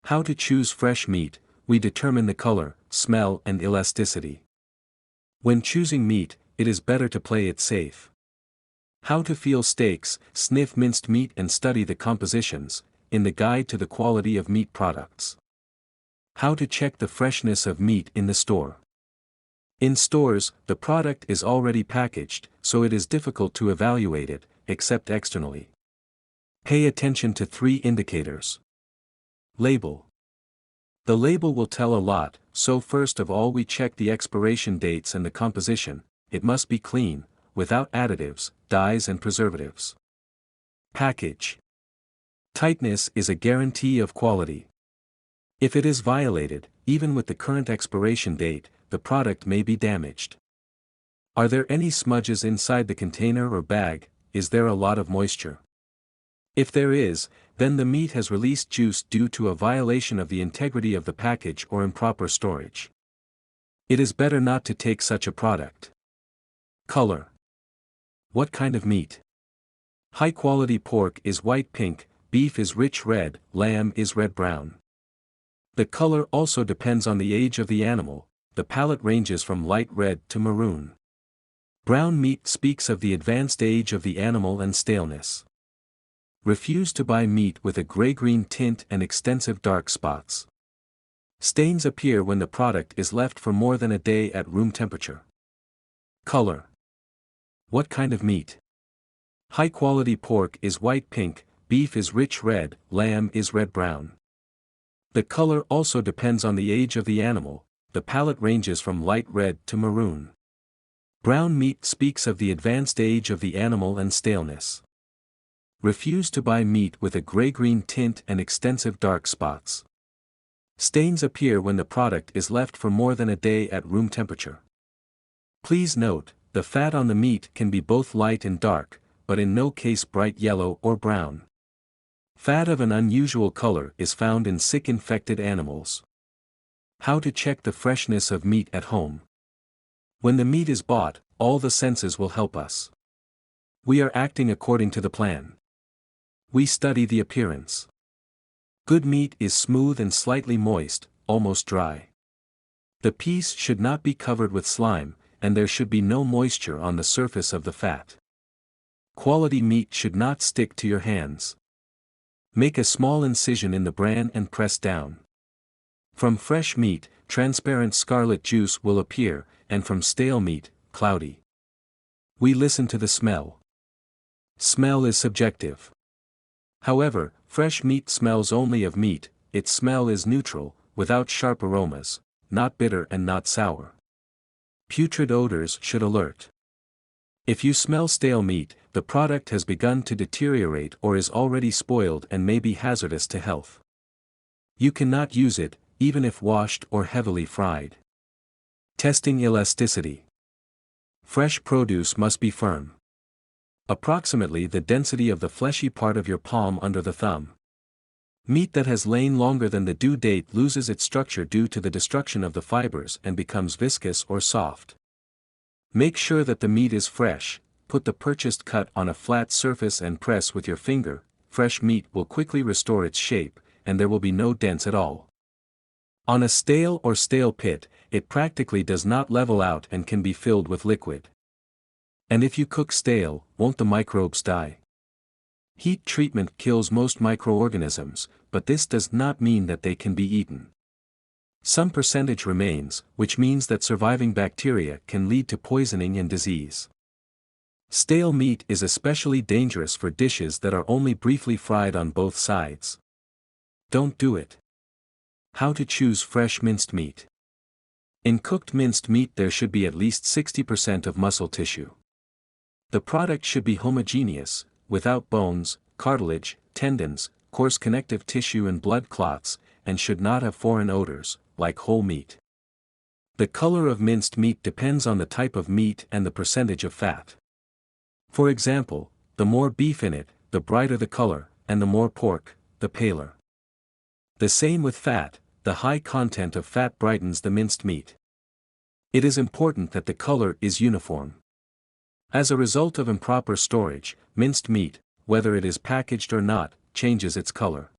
How to choose fresh meat. We determine the color, smell and elasticity. When choosing meat, it is better to play it safe. How to feel steaks. Sniff minced meat and study the compositions, in the Guide to the Quality of Meat Products. How to check the freshness of meat in the store. In stores, the product is already packaged, so it is difficult to evaluate it, except externally. Pay attention to 3 indicators. Label. The label will tell a lot, so first of all we check the expiration dates and the composition. It must be clean, without additives, dyes and preservatives. Package. Tightness is a guarantee of quality. If it is violated, even with the current expiration date, the product may be damaged. Are there any smudges inside the container or bag? Is there a lot of moisture? If there is, then the meat has released juice due to a violation of the integrity of the package or improper storage. It is better not to take such a product. Color. What kind of meat? High-quality pork is white-pink, beef is rich red, lamb is red-brown. The color also depends on the age of the animal. The palette ranges from light red to maroon. Brown meat speaks of the advanced age of the animal and staleness. Refuse to buy meat with a gray-green tint and extensive dark spots. Stains appear when the product is left for more than a day at room temperature. Color. What kind of meat? High-quality pork is white-pink, beef is rich red, lamb is red-brown. The color also depends on the age of the animal. The palette ranges from light red to maroon. Brown meat speaks of the advanced age of the animal and staleness. Refuse to buy meat with a gray-green tint and extensive dark spots. Stains appear when the product is left for more than a day at room temperature. Please note, the fat on the meat can be both light and dark, but in no case bright yellow or brown. Fat of an unusual color is found in sick infected animals. How to check the freshness of meat at home. When the meat is bought, all the senses will help us. We are acting according to the plan. We study the appearance. Good meat is smooth and slightly moist, almost dry. The piece should not be covered with slime, and there should be no moisture on the surface of the fat. Quality meat should not stick to your hands. Make a small incision in the bran and press down. From fresh meat, transparent scarlet juice will appear, and from stale meat, cloudy. We listen to the smell. Smell is subjective. However, fresh meat smells only of meat. Its smell is neutral, without sharp aromas, not bitter and not sour. Putrid odors should alert. If you smell stale meat, the product has begun to deteriorate or is already spoiled and may be hazardous to health. You cannot use it, even if washed or heavily fried. Testing elasticity. Fresh produce must be firm. Approximately the density of the fleshy part of your palm under the thumb. Meat that has lain longer than the due date loses its structure due to the destruction of the fibers and becomes viscous or soft. Make sure that the meat is fresh. Put the purchased cut on a flat surface and press with your finger. Fresh meat will quickly restore its shape, and there will be no dents at all. On a stale or stale pit, it practically does not level out and can be filled with liquid. And if you cook stale, won't the microbes die? Heat treatment kills most microorganisms, but this does not mean that they can be eaten. Some percentage remains, which means that surviving bacteria can lead to poisoning and disease. Stale meat is especially dangerous for dishes that are only briefly fried on both sides. Don't do it. How to choose fresh minced meat. In cooked minced meat there should be at least 60% of muscle tissue. The product should be homogeneous, without bones, cartilage, tendons, coarse connective tissue and blood clots, and should not have foreign odors, like whole meat. The color of minced meat depends on the type of meat and the percentage of fat. For example, the more beef in it, the brighter the color, and the more pork, the paler. The same with fat. The high content of fat brightens the minced meat. It is important that the color is uniform. As a result of improper storage, minced meat, whether it is packaged or not, changes its color.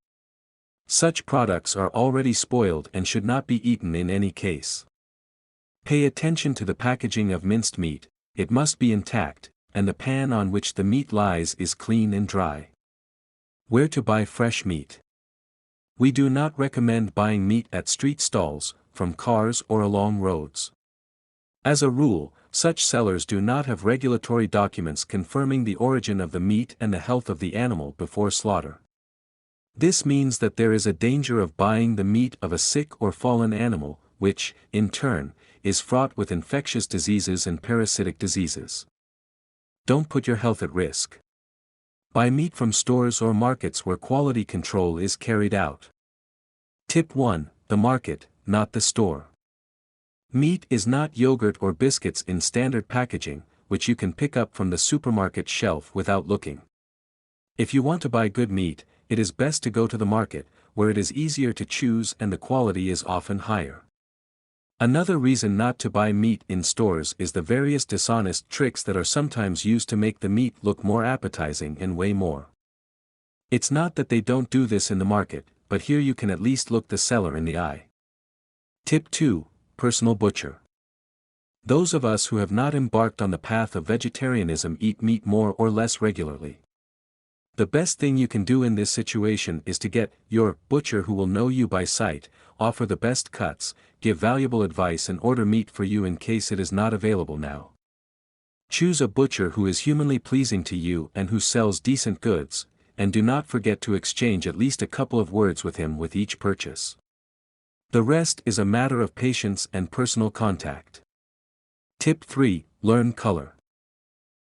Such products are already spoiled and should not be eaten in any case. Pay attention to the packaging of minced meat. It must be intact, and the pan on which the meat lies is clean and dry. Where to buy fresh meat? We do not recommend buying meat at street stalls, from cars or along roads. As a rule, such sellers do not have regulatory documents confirming the origin of the meat and the health of the animal before slaughter. This means that there is a danger of buying the meat of a sick or fallen animal, which, in turn, is fraught with infectious diseases and parasitic diseases. Don't put your health at risk. Buy meat from stores or markets where quality control is carried out. Tip 1: The market, not the store. Meat is not yogurt or biscuits in standard packaging, which you can pick up from the supermarket shelf without looking. If you want to buy good meat, it is best to go to the market, where it is easier to choose and the quality is often higher. Another reason not to buy meat in stores is the various dishonest tricks that are sometimes used to make the meat look more appetizing and weigh more. It's not that they don't do this in the market, but here you can at least look the seller in the eye. Tip 2: Personal butcher. Those of us who have not embarked on the path of vegetarianism eat meat more or less regularly. The best thing you can do in this situation is to get your butcher who will know you by sight, offer the best cuts, give valuable advice and order meat for you in case it is not available now. Choose a butcher who is humanly pleasing to you and who sells decent goods, and do not forget to exchange at least a couple of words with him with each purchase. The rest is a matter of patience and personal contact. Tip 3: Learn color.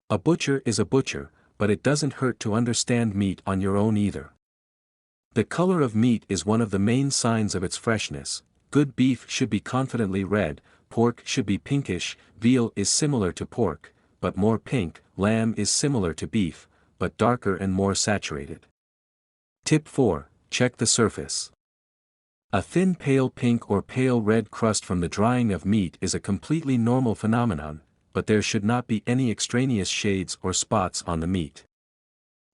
A butcher is a butcher, but it doesn't hurt to understand meat on your own either. The color of meat is one of the main signs of its freshness. Good beef should be confidently red, pork should be pinkish, veal is similar to pork, but more pink, lamb is similar to beef, but darker and more saturated. Tip 4: Check the surface. A thin pale pink or pale red crust from the drying of meat is a completely normal phenomenon, but there should not be any extraneous shades or spots on the meat.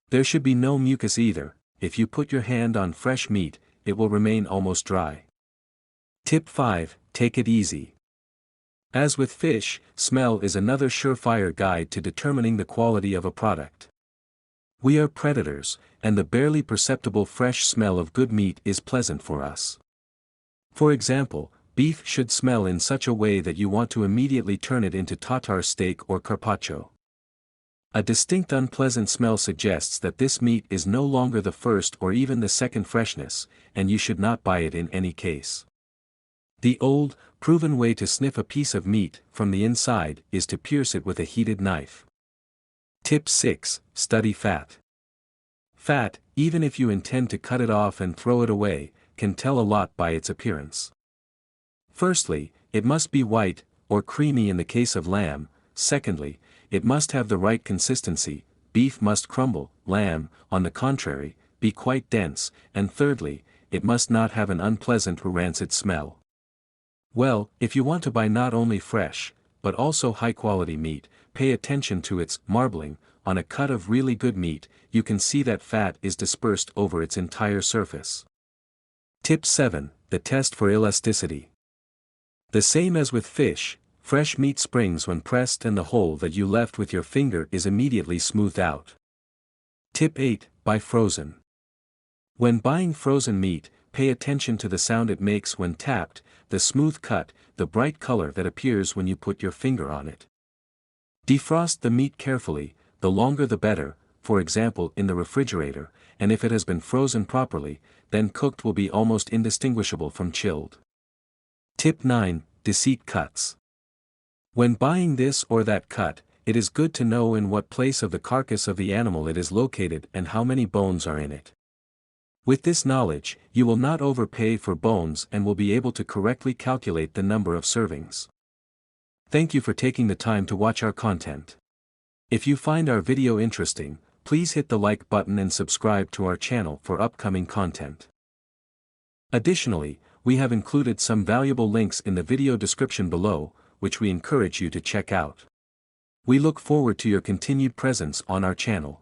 There should be no mucus either. If you put your hand on fresh meat, it will remain almost dry. Tip 5: Take it easy. As with fish, smell is another surefire guide to determining the quality of a product. We are predators, and the barely perceptible fresh smell of good meat is pleasant for us. For example, beef should smell in such a way that you want to immediately turn it into tartare steak or carpaccio. A distinct unpleasant smell suggests that this meat is no longer the first or even the second freshness, and you should not buy it in any case. The old, proven way to sniff a piece of meat from the inside is to pierce it with a heated knife. Tip 6: Study fat. Fat, even if you intend to cut it off and throw it away, can tell a lot by its appearance. Firstly, it must be white, or creamy in the case of lamb. Secondly, it must have the right consistency. Beef must crumble, lamb, on the contrary, be quite dense, and thirdly, it must not have an unpleasant or rancid smell. Well, if you want to buy not only fresh, but also high-quality meat, pay attention to its marbling. On a cut of really good meat, you can see that fat is dispersed over its entire surface. Tip 7: The test for elasticity. The same as with fish, fresh meat springs when pressed and the hole that you left with your finger is immediately smoothed out. Tip 8: Buy frozen. When buying frozen meat, pay attention to the sound it makes when tapped, the smooth cut, the bright color that appears when you put your finger on it. Defrost the meat carefully, the longer the better, for example in the refrigerator, and if it has been frozen properly, then cooked will be almost indistinguishable from chilled. Tip 9: Deceit cuts. When buying this or that cut, it is good to know in what place of the carcass of the animal it is located and how many bones are in it. With this knowledge, you will not overpay for bones and will be able to correctly calculate the number of servings. Thank you for taking the time to watch our content. If you find our video interesting, please hit the like button and subscribe to our channel for upcoming content. Additionally, we have included some valuable links in the video description below, which we encourage you to check out. We look forward to your continued presence on our channel.